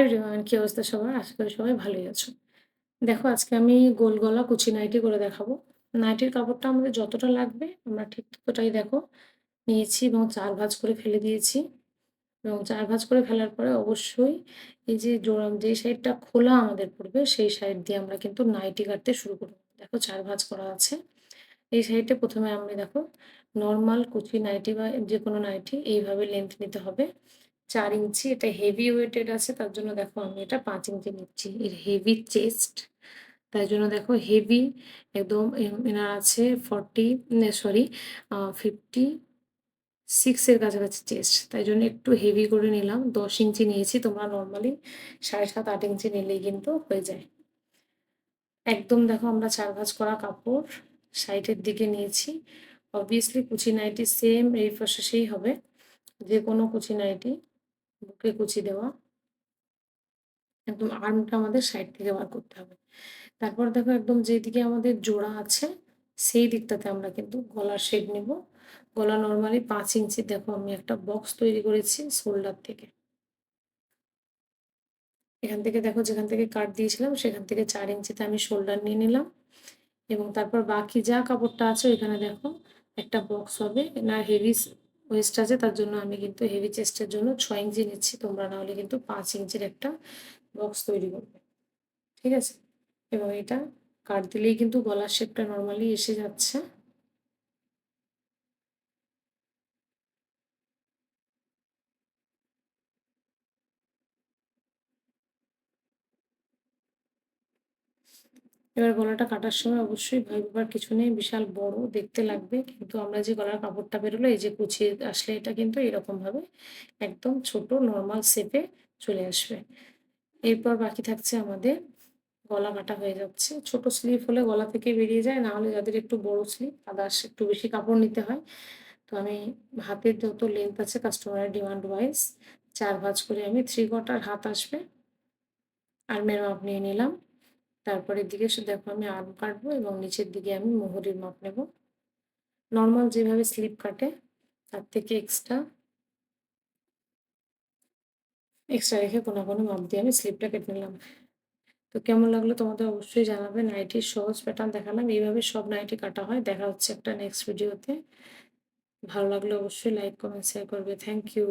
Hi everyone, কি অবস্থা সবার? আশা করি সবাই ভালোই আছো। দেখো আজকে আমি গোল গলা কুচি নাইটি করে দেখাবো। নাইটির কাপড়টা আমাদের যতটা লাগবে আমরা ঠিক ততটাই দেখো নিয়েছি এবং ৪ ভাঁজ করে ফেলে দিয়েছি। এবং ৪ ভাঁজ করে ফেলার পরে অবশ্যই এই যে জোড়া যেই সাইডটা খোলা আমাদের পড়বে সেই সাইড দিয়ে আমরা কিন্তু নাইটি কাটতে শুরু করব। দেখো ৪ ভাঁজ করা আছে। এই সাইডে ১ম এ আমি দেখো নরমাল কুচি নাইটি বা যেকোনো নাইটি এইভাবে লেন্থ নিতে হবে। ৪ ইঞ্চি, এটা হেভি ওয়েটেড আছে তার জন্য দেখো আমি এটা ৫ ইঞ্চি নিচ্ছি। এর হেভি চেস্ট, তাই জন্য দেখো হেভি একদম এনার আছে 56 এর কাছাকাছি চেস্ট। তাই জন্য একটু হেভি করে নিলাম। ১০ ইঞ্চি নিয়েছি। তোমরা নরমালি ৭.৫-৮ ইঞ্চি নিলেই কিন্তু হয়ে যায়। একদম দেখো আমরা ৪ ভাঁজ করা কাপড় সাইডের দিকে নিয়েছি। অবভিয়াসলি কুচি নাইটি সেম এই প্রসেসেই হবে। যেকোনো কুচি নাইটি বুকে কুচি দেওয়া। একদম আর্মটা আমাদের সাইড থেকে বার করতে হবে। তারপর দেখো একদম যেদিকে আমাদের জোড়া আছে সেই দিকটাতে আমরা কিন্তু গলার শেপ নিব। গলা নরমালি ৫ ইঞ্চি দেখো আমি একটা বক্স তৈরি করেছি শোল্ডার থেকে। এখান থেকে দেখো যেখান থেকে কাট দিয়েছিলাম সেখান থেকে ৪ ইঞ্চিতে আমি শোল্ডার নিয়ে নিলাম এবং তারপর বাকি যা কাপড়টা আছে ওইখানে দেখো একটা বক্স হবে। না হেভি ওয়েস্ট আছে তার জন্য আমি কিন্তু হেভি চেস্টের জন্য ৬ ইঞ্চি নিচ্ছি। তোমরা না হলে কিন্তু ৫ ইঞ্চির একটা বক্স তৈরি করবে। ঠিক আছে? এবং এটা কাট দিলেই কিন্তু গলার শেপটা নরমালি এসে যাচ্ছে। এবার গলাটা কাটার সময় অবশ্যই ভাববার কিছু নেই, বিশাল বড় দেখতে লাগবে। কিন্তু আমরা যে গলার কাপড়টা বেরোলো এই যে কুচিয়ে আসলে এটা কিন্তু এরকমভাবে একদম ছোট নরমাল শেপে চলে আসবে। এরপর বাকি থাকছে আমাদের গলা কাটা হয়ে যাচ্ছে। ছোট স্লিভ হলে গলা থেকে বেরিয়ে যায়, না হলে যাদের একটু বড় স্লিভ তাদের একটু বেশি কাপড় নিতে হয়। তো আমি হাতের যত লেন্থ আছে কাস্টমারের ডিমান্ড ওয়াইজ ৪ ভাঁজ করে আমি 3/4 হাত আসবে আর্মের মাপ নিয়ে নিলাম। তারপর এদিকে দেখো আমি আর্ম কাটবো এবং নিচের দিকে আমি মোহরির মাপ নেব। নরমাল যেভাবে স্লিপ কাটে তার থেকে এক্সট্রা রেখে কোনাকুনি মাপ দিয়ে আমি স্লিপটা কেটে নিলাম। তো কেমন লাগলো তোমাদের অবশ্যই জানাবে। নাইটির সহজ প্যাটার্ন দেখালাম। এইভাবে সব নাইটি কাটা হয়। দেখা হচ্ছে একটা নেক্সট ভিডিওতে। ভালো লাগলে অবশ্যই লাইক, কমেন্ট, শেয়ার করবে। Thank you.